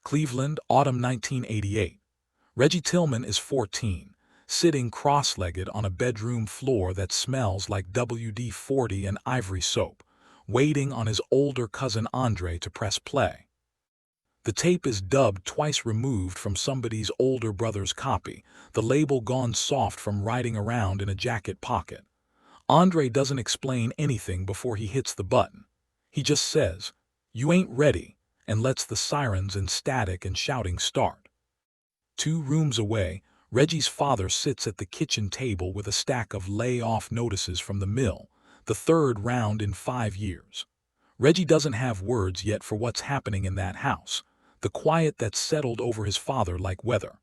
Cleveland, autumn 1988. Reggie Tillman is 14, sitting cross-legged on a bedroom floor that smells like WD-40 and ivory soap, waiting on his older cousin Andre to press play. The tape is dubbed twice removed from somebody's older brother's copy, the label gone soft from riding around in a jacket pocket. Andre doesn't explain anything before he hits the button. He just says, "You ain't ready," and lets the sirens and static and shouting start. 2 rooms away, Reggie's father sits at the kitchen table with a stack of lay-off notices from the mill, the 3rd round in 5 years. Reggie doesn't have words yet for what's happening in that house, the quiet that's settled over his father like weather.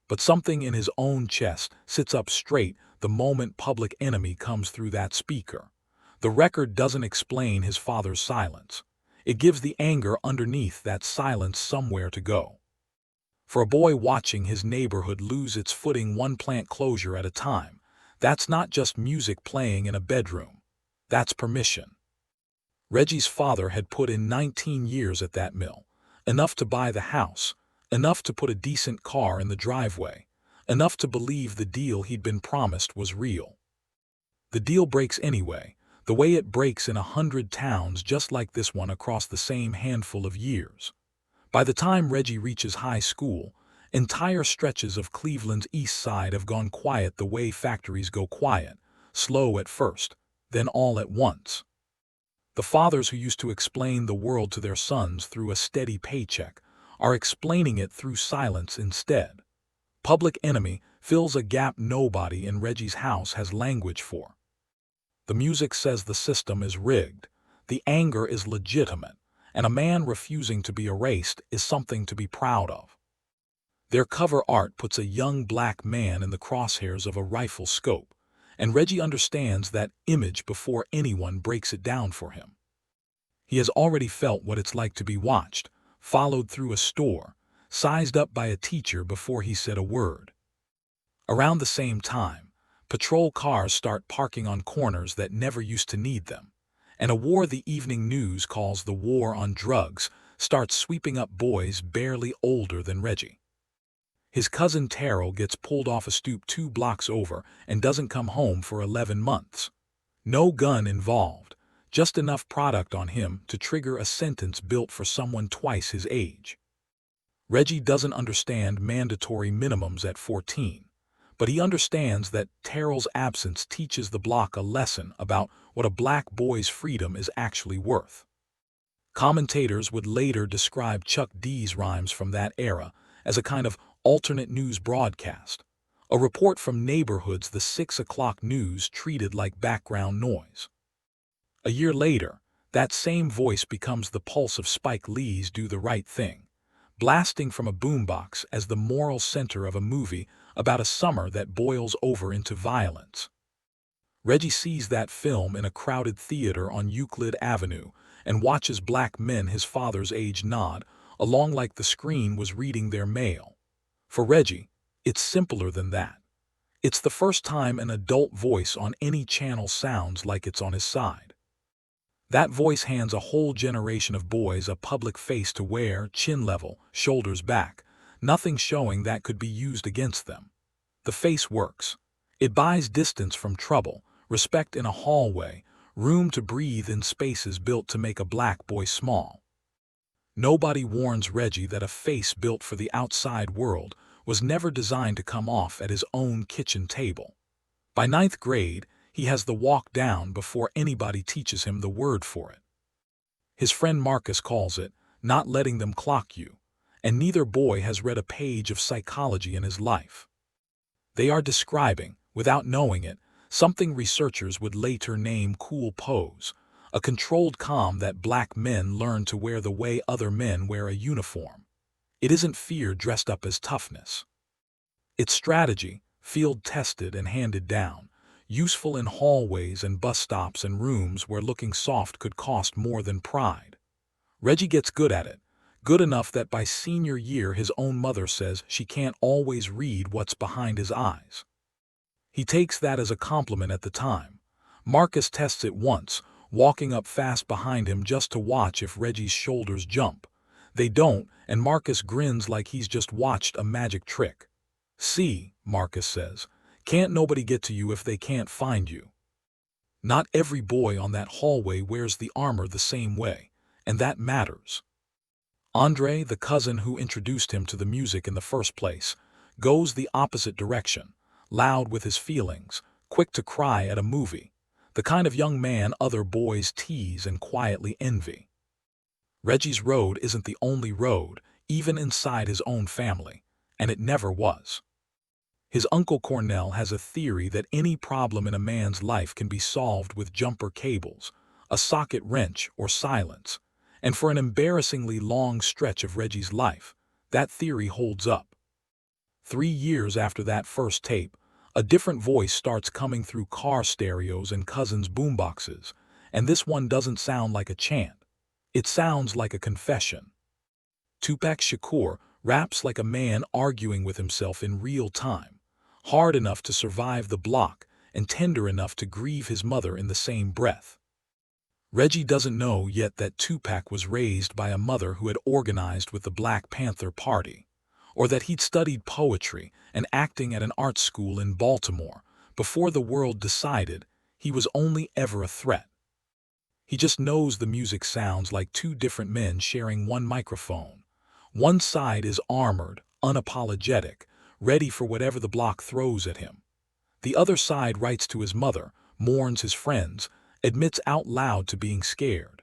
But something in his own chest sits up straight the moment Public Enemy comes through that speaker. The record doesn't explain his father's silence. It gives the anger underneath that silence somewhere to go. For a boy watching his neighborhood lose its footing one plant closure at a time, that's not just music playing in a bedroom. That's permission. Reggie's father had put in 19 years at that mill, enough to buy the house, enough to put a decent car in the driveway, enough to believe the deal he'd been promised was real. The deal breaks anyway, the way it breaks in 100 towns just like this one across the same handful of years. By the time Reggie reaches high school, entire stretches of Cleveland's east side have gone quiet the way factories go quiet, slow at first, then all at once. The fathers who used to explain the world to their sons through a steady paycheck are explaining it through silence instead. Public Enemy fills a gap nobody in Reggie's house has language for. The music says the system is rigged, the anger is legitimate, and a man refusing to be erased is something to be proud of. Their cover art puts a young black man in the crosshairs of a rifle scope, and Reggie understands that image before anyone breaks it down for him. He has already felt what it's like to be watched, followed through a store, sized up by a teacher before he said a word. Around the same time, patrol cars start parking on corners that never used to need them, and a war the evening news calls the war on drugs starts sweeping up boys barely older than Reggie. His cousin Terrell gets pulled off a stoop 2 blocks over and doesn't come home for 11 months. No gun involved, just enough product on him to trigger a sentence built for someone twice his age. Reggie doesn't understand mandatory minimums at 14, but he understands that Terrell's absence teaches the block a lesson about what a black boy's freedom is actually worth. Commentators would later describe Chuck D's rhymes from that era as a kind of alternate news broadcast, a report from neighborhoods the 6 o'clock news treated like background noise. A year later, that same voice becomes the pulse of Spike Lee's Do the Right Thing, blasting from a boombox as the moral center of a movie about a summer that boils over into violence. Reggie sees that film in a crowded theater on Euclid Avenue and watches black men his father's age nod, along like the screen was reading their mail. For Reggie, it's simpler than that. It's the first time an adult voice on any channel sounds like it's on his side. That voice hands a whole generation of boys a public face to wear, chin level, shoulders back, nothing showing that could be used against them. The face works. It buys distance from trouble, respect in a hallway, room to breathe in spaces built to make a black boy small. Nobody warns Reggie that a face built for the outside world was never designed to come off at his own kitchen table. By 9th grade, he has the walk down before anybody teaches him the word for it. His friend Marcus calls it, not letting them clock you, and neither boy has read a page of psychology in his life. They are describing, without knowing it, something researchers would later name cool pose, a controlled calm that black men learn to wear the way other men wear a uniform. It isn't fear dressed up as toughness. It's strategy, field-tested and handed down, useful in hallways and bus stops and rooms where looking soft could cost more than pride. Reggie gets good at it, good enough that by senior year his own mother says she can't always read what's behind his eyes. He takes that as a compliment at the time. Marcus tests it once, walking up fast behind him just to watch if Reggie's shoulders jump, They don't, and Marcus grins like he's just watched a magic trick. "See," Marcus says, "can't nobody get to you if they can't find you." Not every boy on that hallway wears the armor the same way, and that matters. Andre, the cousin who introduced him to the music in the first place, goes the opposite direction, loud with his feelings, quick to cry at a movie, the kind of young man other boys tease and quietly envy. Reggie's road isn't the only road, even inside his own family, and it never was. His uncle Cornell has a theory that any problem in a man's life can be solved with jumper cables, a socket wrench, or silence. And for an embarrassingly long stretch of Reggie's life, that theory holds up. 3 years after that first tape, a different voice starts coming through car stereos and cousins' boomboxes, and this one doesn't sound like a chant. It sounds like a confession. Tupac Shakur raps like a man arguing with himself in real time, hard enough to survive the block and tender enough to grieve his mother in the same breath. Reggie doesn't know yet that Tupac was raised by a mother who had organized with the Black Panther Party, or that he'd studied poetry and acting at an art school in Baltimore before the world decided he was only ever a threat. He just knows the music sounds like two different men sharing one microphone. One side is armored, unapologetic, ready for whatever the block throws at him. The other side writes to his mother, mourns his friends, admits out loud to being scared.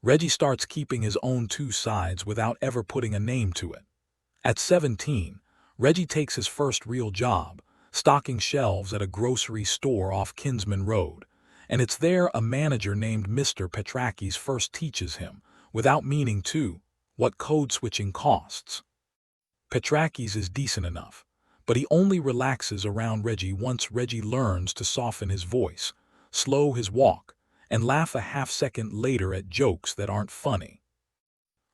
Reggie starts keeping his own two sides without ever putting a name to it. At 17, Reggie takes his first real job, stocking shelves at a grocery store off Kinsman Road, and it's there a manager named Mr. Petrakis first teaches him, without meaning to, what code switching costs. Petrakis is decent enough, but he only relaxes around Reggie once Reggie learns to soften his voice, slow his walk, and laugh a half-second later at jokes that aren't funny.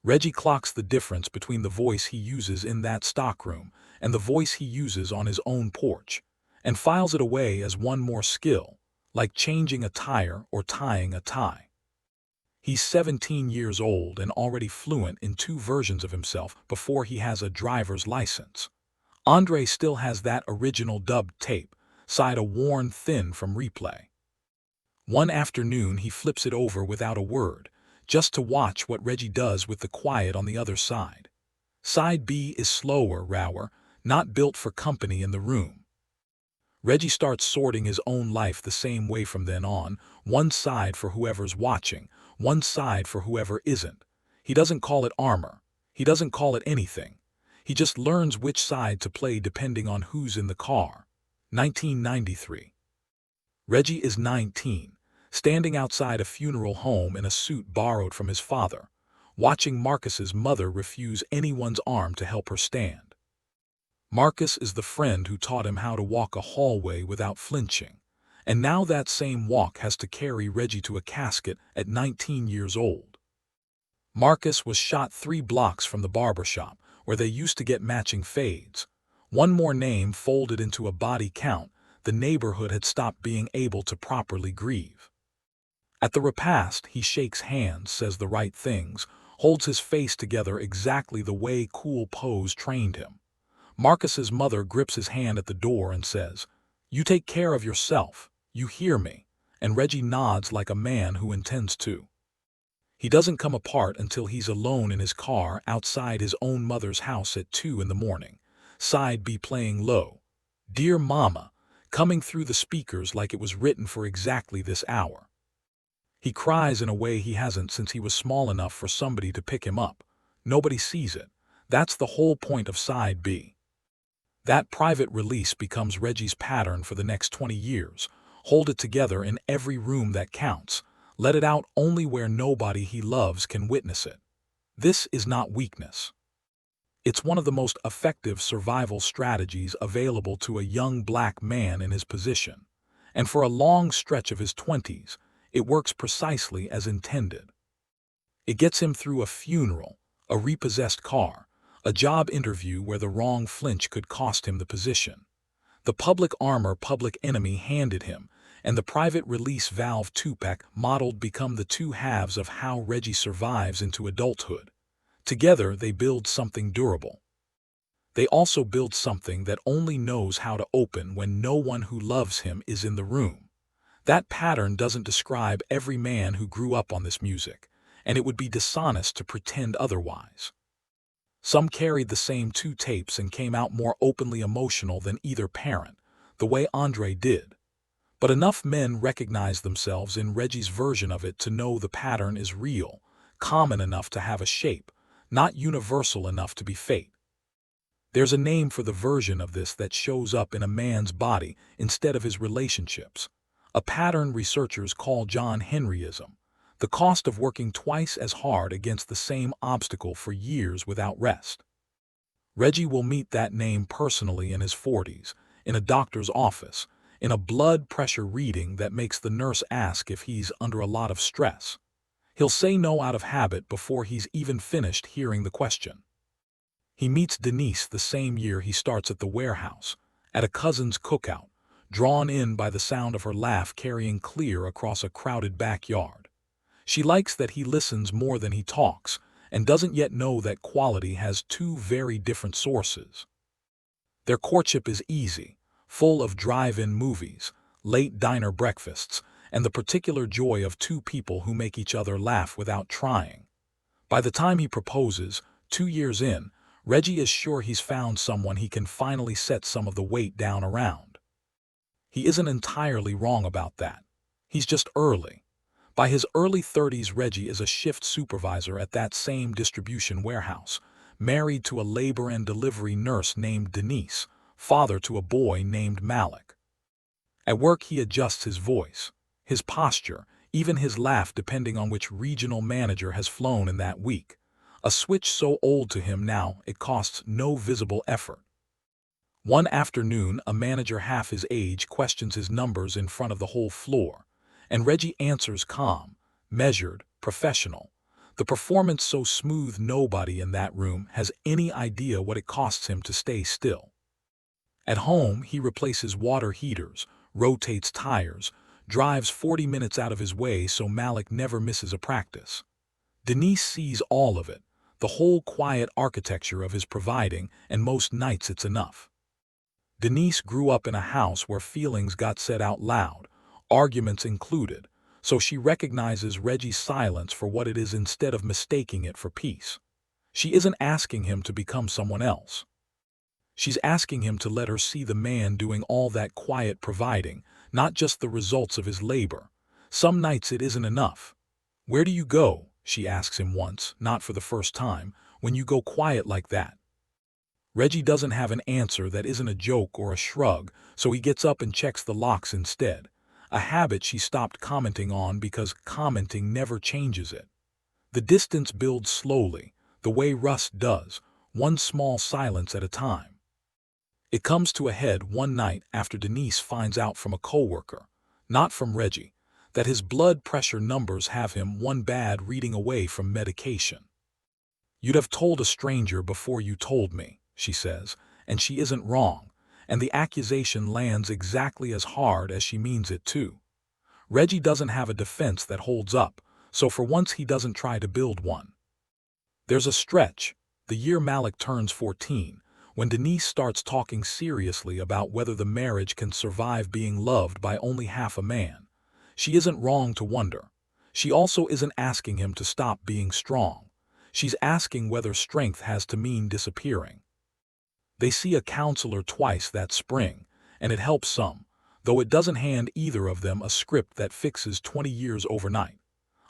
Reggie clocks the difference between the voice he uses in that stockroom and the voice he uses on his own porch, and files it away as one more skill, like changing a tire or tying a tie. He's 17 years old and already fluent in two versions of himself before he has a driver's license. Andre still has that original dubbed tape, side a worn thin from replay. One afternoon he flips it over without a word, just to watch what Reggie does with the quiet on the other side. Side B is slower, rawer, not built for company in the room. Reggie starts sorting his own life the same way from then on, one side for whoever's watching, one side for whoever isn't. He doesn't call it armor. He doesn't call it anything. He just learns which side to play depending on who's in the car. 1993. Reggie is 19, standing outside a funeral home in a suit borrowed from his father, watching Marcus's mother refuse anyone's arm to help her stand. Marcus is the friend who taught him how to walk a hallway without flinching, and now that same walk has to carry Reggie to a casket at 19 years old. Marcus was shot 3 blocks from the barbershop, where they used to get matching fades. One more name folded into a body count, the neighborhood had stopped being able to properly grieve. At the repast, he shakes hands, says the right things, holds his face together exactly the way cool pose trained him. Marcus's mother grips his hand at the door and says, "You take care of yourself, you hear me," and Reggie nods like a man who intends to. He doesn't come apart until he's alone in his car outside his own mother's house at 2 in the morning, side B playing low, "Dear Mama," coming through the speakers like it was written for exactly this hour. He cries in a way he hasn't since he was small enough for somebody to pick him up. Nobody sees it. That's the whole point of side B. That private release becomes Reggie's pattern for the next 20 years. Hold it together in every room that counts. Let it out only where nobody he loves can witness it. This is not weakness. It's one of the most effective survival strategies available to a young black man in his position. And for a long stretch of his 20s, it works precisely as intended. It gets him through a funeral, a repossessed car, a job interview where the wrong flinch could cost him the position, the public armor Public Enemy handed him, and the private release valve Tupac modeled become the two halves of how Reggie survives into adulthood. Together, they build something durable. They also build something that only knows how to open when no one who loves him is in the room. That pattern doesn't describe every man who grew up on this music, and it would be dishonest to pretend otherwise. Some carried the same two tapes and came out more openly emotional than either parent, the way Andre did. But enough men recognize themselves in Reggie's version of it to know the pattern is real, common enough to have a shape, not universal enough to be fate. There's a name for the version of this that shows up in a man's body instead of his relationships. A pattern researchers call John Henryism, the cost of working twice as hard against the same obstacle for years without rest. Reggie will meet that name personally in his 40s, in a doctor's office, in a blood pressure reading that makes the nurse ask if he's under a lot of stress. He'll say no out of habit before he's even finished hearing the question. He meets Denise the same year he starts at the warehouse, at a cousin's cookout, drawn in by the sound of her laugh carrying clear across a crowded backyard. She likes that he listens more than he talks, and doesn't yet know that quality has two very different sources. Their courtship is easy, full of drive-in movies, late diner breakfasts, and the particular joy of two people who make each other laugh without trying. By the time he proposes, 2 years in, Reggie is sure he's found someone he can finally set some of the weight down around. He isn't entirely wrong about that. He's just early. By his early 30s, Reggie is a shift supervisor at that same distribution warehouse, married to a labor and delivery nurse named Denise, father to a boy named Malik. At work, he adjusts his voice, his posture, even his laugh depending on which regional manager has flown in that week, a switch so old to him now it costs no visible effort. One afternoon, a manager half his age questions his numbers in front of the whole floor, and Reggie answers calm, measured, professional. The performance so smooth nobody in that room has any idea what it costs him to stay still. At home, he replaces water heaters, rotates tires, drives 40 minutes out of his way so Malik never misses a practice. Denise sees all of it, the whole quiet architecture of his providing, and most nights it's enough. Denise grew up in a house where feelings got said out loud, arguments included, so she recognizes Reggie's silence for what it is instead of mistaking it for peace. She isn't asking him to become someone else. She's asking him to let her see the man doing all that quiet providing, not just the results of his labor. Some nights it isn't enough. "Where do you go?" she asks him once, not for the first time, "when you go quiet like that?" Reggie doesn't have an answer that isn't a joke or a shrug, so he gets up and checks the locks instead, a habit she stopped commenting on because commenting never changes it. The distance builds slowly, the way rust does, one small silence at a time. It comes to a head one night after Denise finds out from a coworker, not from Reggie, that his blood pressure numbers have him one bad reading away from medication. "You'd have told a stranger before you told me," she says, and she isn't wrong, and the accusation lands exactly as hard as she means it to. Reggie doesn't have a defense that holds up, so for once he doesn't try to build one. There's a stretch, the year Malik turns 14, when Denise starts talking seriously about whether the marriage can survive being loved by only half a man. She isn't wrong to wonder. She also isn't asking him to stop being strong. She's asking whether strength has to mean disappearing. They see a counselor twice that spring, and it helps some, though it doesn't hand either of them a script that fixes 20 years overnight.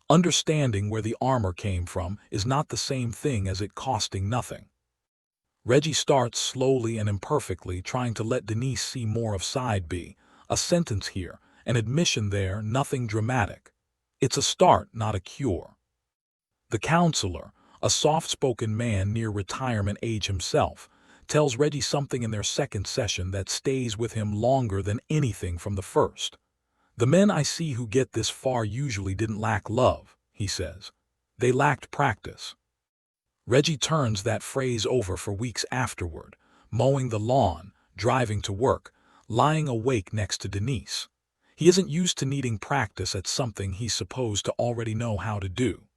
Understanding where the armor came from is not the same thing as it costing nothing. Reggie starts slowly and imperfectly, trying to let Denise see more of side B, a sentence here, an admission there, nothing dramatic. It's a start, not a cure. The counselor, a soft-spoken man near retirement age himself, tells Reggie something in their second session that stays with him longer than anything from the first. "The men I see who get this far usually didn't lack love," he says. "They lacked practice." Reggie turns that phrase over for weeks afterward, mowing the lawn, driving to work, lying awake next to Denise. He isn't used to needing practice at something he's supposed to already know how to do.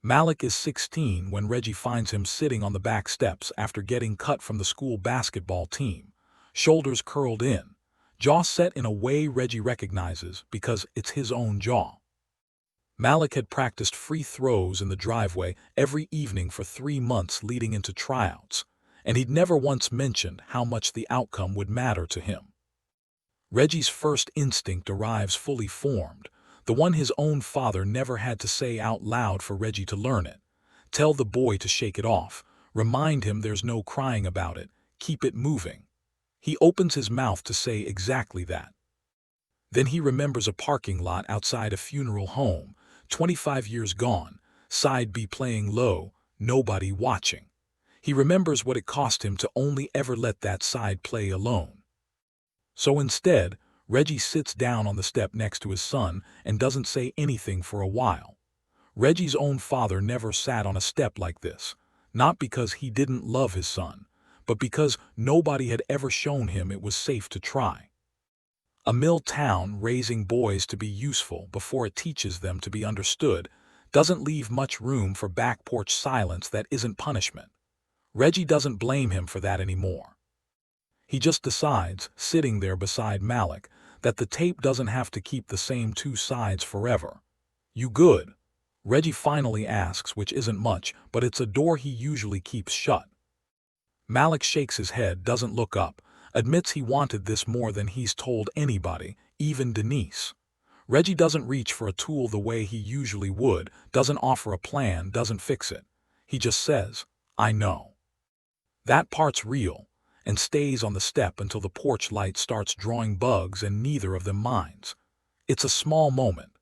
Malik is 16 when Reggie finds him sitting on the back steps after getting cut from the school basketball team, shoulders curled in, jaw set in a way Reggie recognizes because it's his own jaw. Malik had practiced free throws in the driveway every evening for 3 months leading into tryouts, and he'd never once mentioned how much the outcome would matter to him. Reggie's first instinct arrives fully formed, the one his own father never had to say out loud for Reggie to learn it. Tell the boy to shake it off, remind him there's no crying about it, keep it moving. He opens his mouth to say exactly that. Then he remembers a parking lot outside a funeral home, 25 years gone, side B playing low, nobody watching. He remembers what it cost him to only ever let that side play alone. So instead, Reggie sits down on the step next to his son and doesn't say anything for a while. Reggie's own father never sat on a step like this, not because he didn't love his son, but because nobody had ever shown him it was safe to try. A mill town raising boys to be useful before it teaches them to be understood doesn't leave much room for back porch silence that isn't punishment. Reggie doesn't blame him for that anymore. He just decides, sitting there beside Malik, that the tape doesn't have to keep the same two sides forever. "You good?" Reggie finally asks, which isn't much, but it's a door he usually keeps shut. Malik shakes his head, doesn't look up, admits he wanted this more than he's told anybody, even Denise. Reggie doesn't reach for a tool the way he usually would, doesn't offer a plan, doesn't fix it. He just says, "I know." That part's real, and stays on the step until the porch light starts drawing bugs and neither of them minds. It's a small moment.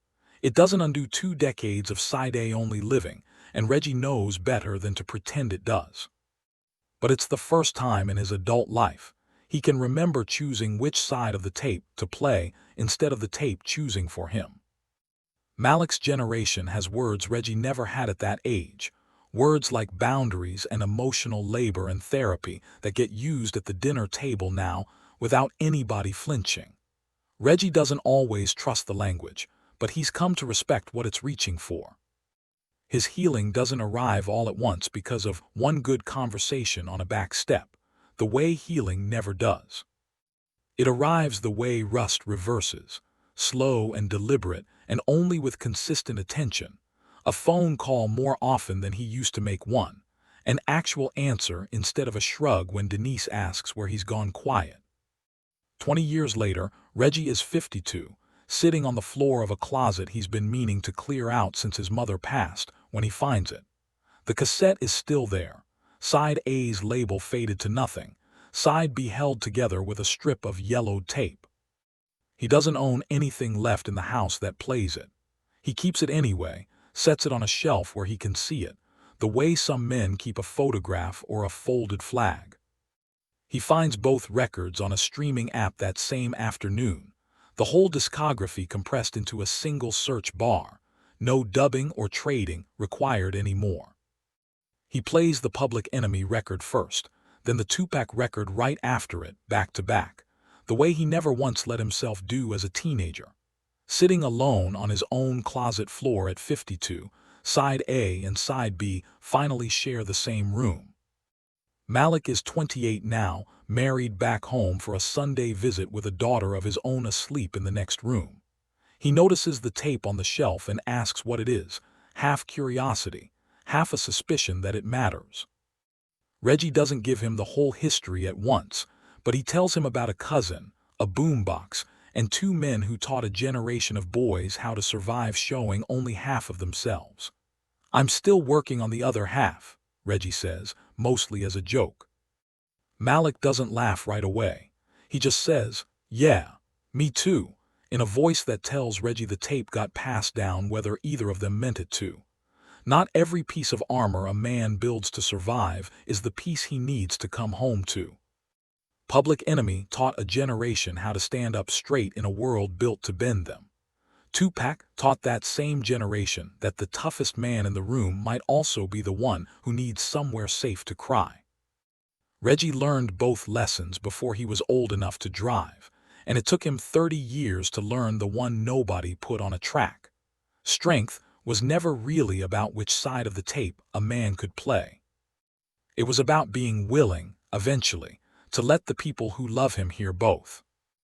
It doesn't undo 2 decades of side A-only living, and Reggie knows better than to pretend it does. But it's the first time in his adult life he can remember choosing which side of the tape to play instead of the tape choosing for him. Malik's generation has words Reggie never had at that age, words like boundaries and emotional labor and therapy that get used at the dinner table now without anybody flinching. Reggie doesn't always trust the language, but he's come to respect what it's reaching for. His healing doesn't arrive all at once because of one good conversation on a back step, the way healing never does. It arrives the way rust reverses, slow and deliberate and only with consistent attention. A phone call more often than he used to make one, an actual answer instead of a shrug when Denise asks where he's gone quiet. 20 years later, Reggie is 52, sitting on the floor of a closet he's been meaning to clear out since his mother passed, when he finds it. The cassette is still there, side A's label faded to nothing, side B held together with a strip of yellowed tape. He doesn't own anything left in the house that plays it. He keeps it anyway, sets it on a shelf where he can see it, the way some men keep a photograph or a folded flag. He finds both records on a streaming app that same afternoon, the whole discography compressed into a single search bar, no dubbing or trading required anymore. He plays the Public Enemy record first, then the Tupac record right after it, back to back, the way he never once let himself do as a teenager. Sitting alone on his own closet floor at 52, side A and side B finally share the same room. Malik is 28 now, married back home for a Sunday visit with a daughter of his own asleep in the next room. He notices the tape on the shelf and asks what it is, half curiosity, half a suspicion that it matters. Reggie doesn't give him the whole history at once, but he tells him about a cousin, a boombox, and 2 men who taught a generation of boys how to survive showing only half of themselves. "I'm still working on the other half," Reggie says, mostly as a joke. Malik doesn't laugh right away. He just says, "Yeah, me too," in a voice that tells Reggie the tape got passed down whether either of them meant it to. Not every piece of armor a man builds to survive is the piece he needs to come home to. Public Enemy taught a generation how to stand up straight in a world built to bend them. Tupac taught that same generation that the toughest man in the room might also be the one who needs somewhere safe to cry. Reggie learned both lessons before he was old enough to drive, and it took him 30 years to learn the one nobody put on a track. Strength was never really about which side of the tape a man could play. It was about being willing, eventually, to let the people who love him hear both.